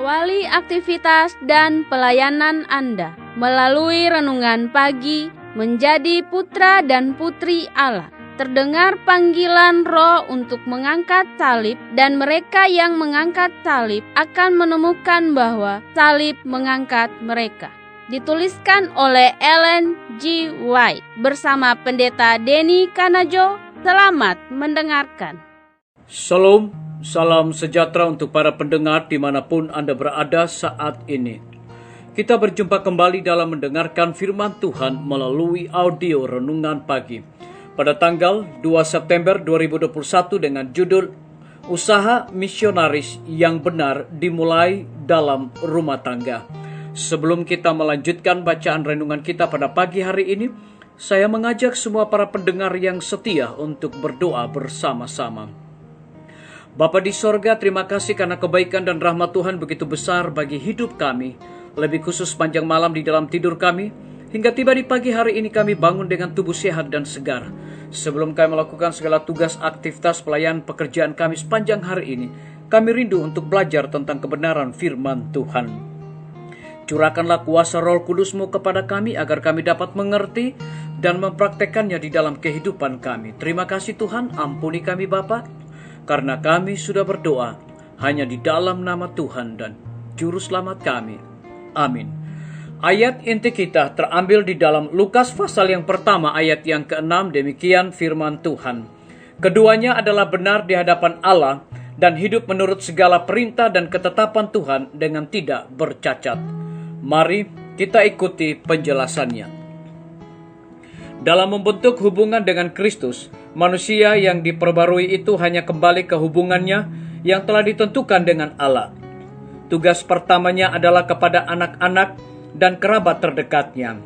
Awali aktivitas dan pelayanan Anda melalui renungan pagi menjadi putra dan putri Allah. Terdengar panggilan Roh untuk mengangkat salib, dan mereka yang mengangkat salib akan menemukan bahwa salib mengangkat mereka. Dituliskan oleh Ellen G. White bersama Pendeta Denny Kanajo. Selamat mendengarkan. Shalom, salam sejahtera untuk para pendengar dimanapun Anda berada saat ini. Kita berjumpa kembali dalam mendengarkan firman Tuhan melalui audio renungan pagi pada tanggal 2 September 2021 dengan judul Usaha Misionaris yang Benar Dimulai dalam Rumah Tangga. Sebelum kita melanjutkan bacaan renungan kita pada pagi hari ini, saya mengajak semua para pendengar yang setia untuk berdoa bersama-sama. Bapa di sorga, terima kasih karena kebaikan dan rahmat Tuhan begitu besar bagi hidup kami, lebih khusus panjang malam di dalam tidur kami. Hingga tiba di pagi hari ini kami bangun dengan tubuh sehat dan segar. Sebelum kami melakukan segala tugas, aktivitas, pelayanan, pekerjaan kami sepanjang hari ini, kami rindu untuk belajar tentang kebenaran firman Tuhan. Curahkanlah kuasa Roh Kudus-Mu kepada kami agar kami dapat mengerti dan mempraktekannya di dalam kehidupan kami. Terima kasih Tuhan, ampuni kami Bapa, karena kami sudah berdoa hanya di dalam nama Tuhan dan Juru Selamat kami. Amin. Ayat inti kita terambil di dalam Lukas pasal yang pertama ayat yang ke-6, demikian firman Tuhan. Keduanya adalah benar di hadapan Allah dan hidup menurut segala perintah dan ketetapan Tuhan dengan tidak bercacat. Mari kita ikuti penjelasannya. Dalam membentuk hubungan dengan Kristus, manusia yang diperbarui itu hanya kembali ke hubungannya yang telah ditentukan dengan Allah. Tugas pertamanya adalah kepada anak-anak dan kerabat terdekatnya.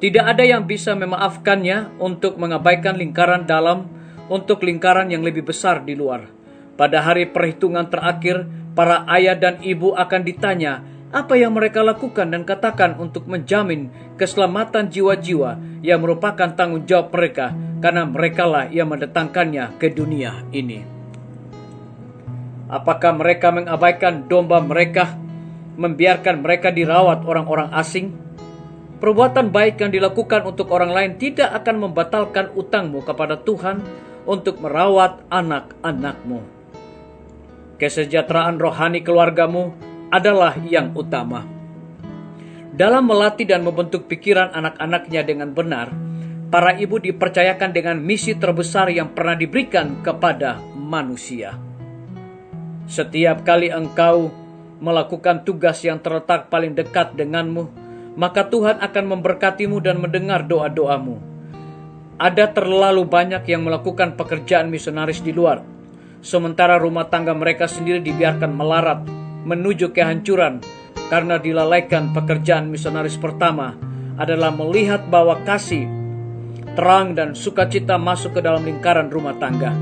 Tidak ada yang bisa memaafkannya untuk mengabaikan lingkaran dalam untuk lingkaran yang lebih besar di luar. Pada hari perhitungan terakhir, para ayah dan ibu akan ditanya apa yang mereka lakukan dan katakan untuk menjamin keselamatan jiwa-jiwa yang merupakan tanggung jawab mereka, karena merekalah yang mendatangkannya ke dunia ini. Apakah mereka mengabaikan domba mereka, membiarkan mereka dirawat orang-orang asing? Perbuatan baik yang dilakukan untuk orang lain tidak akan membatalkan utangmu kepada Tuhan untuk merawat anak-anakmu. Kesejahteraan rohani keluargamu adalah yang utama. Dalam melatih dan membentuk pikiran anak-anaknya dengan benar, para ibu dipercayakan dengan misi terbesar yang pernah diberikan kepada manusia. Setiap kali engkau melakukan tugas yang terletak paling dekat denganmu, maka Tuhan akan memberkatimu dan mendengar doa-doamu. Ada terlalu banyak yang melakukan pekerjaan misionaris di luar, sementara rumah tangga mereka sendiri dibiarkan melarat menuju kehancuran karena dilalaikan. Pekerjaan misionaris pertama adalah melihat bahwa kasih, terang dan sukacita masuk ke dalam lingkaran rumah tangga.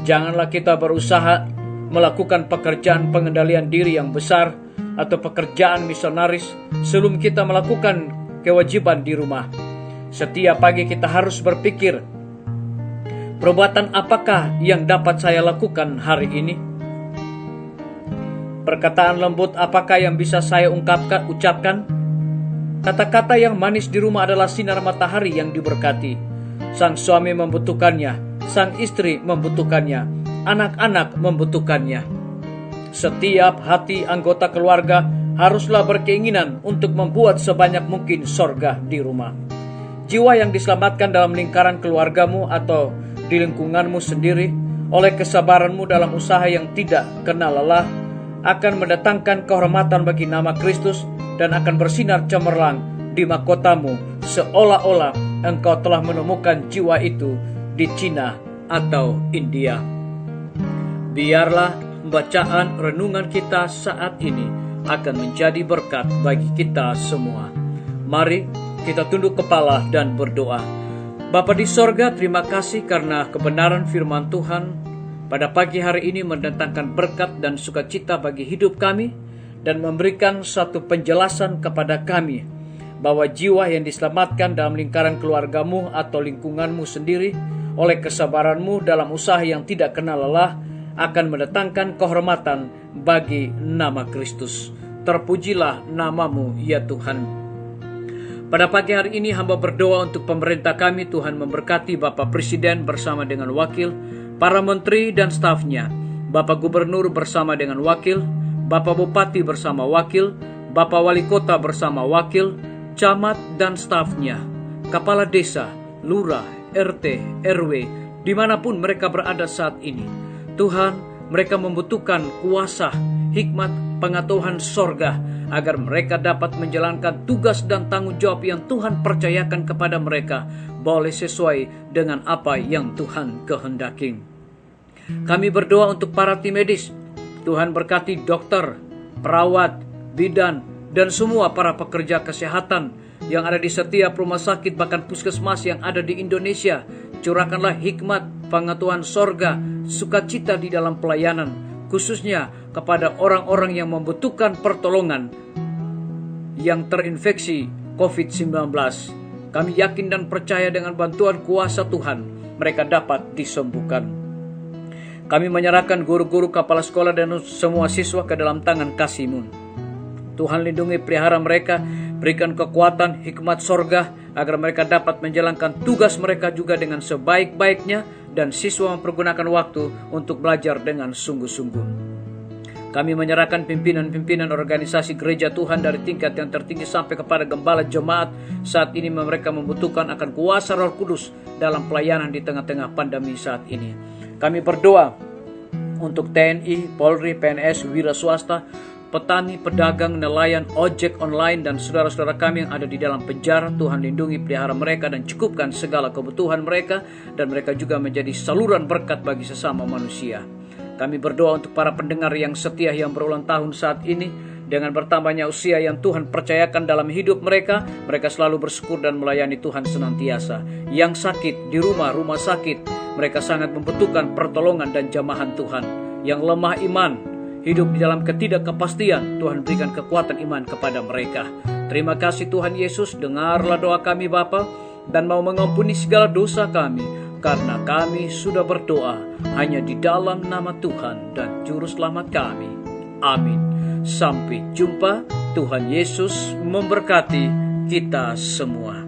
Janganlah kita berusaha melakukan pekerjaan pengendalian diri yang besar atau pekerjaan misionaris sebelum kita melakukan kewajiban di rumah. Setiap pagi kita harus berpikir, perbuatan apakah yang dapat saya lakukan hari ini? Perkataan lembut apakah yang bisa saya ucapkan? Kata-kata yang manis di rumah adalah sinar matahari yang diberkati. Sang suami membutuhkannya, sang istri membutuhkannya, anak-anak membutuhkannya. Setiap hati anggota keluarga haruslah berkeinginan untuk membuat sebanyak mungkin sorga di rumah. Jiwa yang diselamatkan dalam lingkaran keluargamu atau di lingkunganmu sendiri oleh kesabaranmu dalam usaha yang tidak kenal lelah akan mendatangkan kehormatan bagi nama Kristus dan akan bersinar cemerlang di mahkotamu seolah-olah engkau telah menemukan jiwa itu di Cina atau India. Biarlah bacaan renungan kita saat ini akan menjadi berkat bagi kita semua. Mari kita tunduk kepala dan berdoa. Bapa di sorga, terima kasih karena kebenaran firman Tuhan pada pagi hari ini mendatangkan berkat dan sukacita bagi hidup kami dan memberikan satu penjelasan kepada kami bahwa jiwa yang diselamatkan dalam lingkaran keluargamu atau lingkunganmu sendiri oleh kesabaranmu dalam usaha yang tidak kenal lelah akan mendatangkan kehormatan bagi nama Kristus. Terpujilah namamu ya Tuhan. Pada pagi hari ini hamba berdoa untuk pemerintah kami. Tuhan memberkati Bapak Presiden bersama dengan wakil, para menteri dan stafnya, Bapak Gubernur bersama dengan wakil, Bapak Bupati bersama wakil, Bapak Wali Kota bersama wakil, camat dan stafnya, kepala desa, lurah, RT, RW, dimanapun mereka berada saat ini. Tuhan, mereka membutuhkan kuasa, hikmat, pengetahuan sorga, agar mereka dapat menjalankan tugas dan tanggung jawab yang Tuhan percayakan kepada mereka, boleh sesuai dengan apa yang Tuhan kehendaki. Kami berdoa untuk para tim medis. Tuhan berkati dokter, perawat, bidan, dan semua para pekerja kesehatan yang ada di setiap rumah sakit, bahkan puskesmas yang ada di Indonesia. Curahkanlah hikmat, pengetahuan sorga, sukacita di dalam pelayanan, khususnya kepada orang-orang yang membutuhkan pertolongan yang terinfeksi COVID-19. Kami yakin dan percaya dengan bantuan kuasa Tuhan, mereka dapat disembuhkan. Kami menyerahkan guru-guru, kepala sekolah, dan semua siswa ke dalam tangan kasih-Mu. Tuhan lindungi, pelihara mereka, berikan kekuatan, hikmat sorga, agar mereka dapat menjalankan tugas mereka juga dengan sebaik-baiknya, dan siswa mempergunakan waktu untuk belajar dengan sungguh-sungguh. Kami menyerahkan pimpinan-pimpinan organisasi gereja Tuhan dari tingkat yang tertinggi sampai kepada gembala jemaat. Saat ini mereka membutuhkan akan kuasa Roh Kudus dalam pelayanan di tengah-tengah pandemi saat ini. Kami berdoa untuk TNI, Polri, PNS, wira swasta, petani, pedagang, nelayan, ojek online, dan saudara-saudara kami yang ada di dalam penjara. Tuhan lindungi, pelihara mereka, dan cukupkan segala kebutuhan mereka, dan mereka juga menjadi saluran berkat bagi sesama manusia. Kami berdoa untuk para pendengar yang setia yang berulang tahun saat ini. Dengan bertambahnya usia yang Tuhan percayakan dalam hidup mereka, mereka selalu bersyukur dan melayani Tuhan senantiasa. Yang sakit di rumah sakit, mereka sangat membutuhkan pertolongan dan jamahan Tuhan. Yang lemah iman, hidup di dalam ketidakkepastian, Tuhan berikan kekuatan iman kepada mereka. Terima kasih Tuhan Yesus, dengarlah doa kami Bapa, dan mau mengampuni segala dosa kami, karena kami sudah berdoa hanya di dalam nama Tuhan dan Juru Selamat kami. Amin. Sampai jumpa. Tuhan Yesus memberkati kita semua.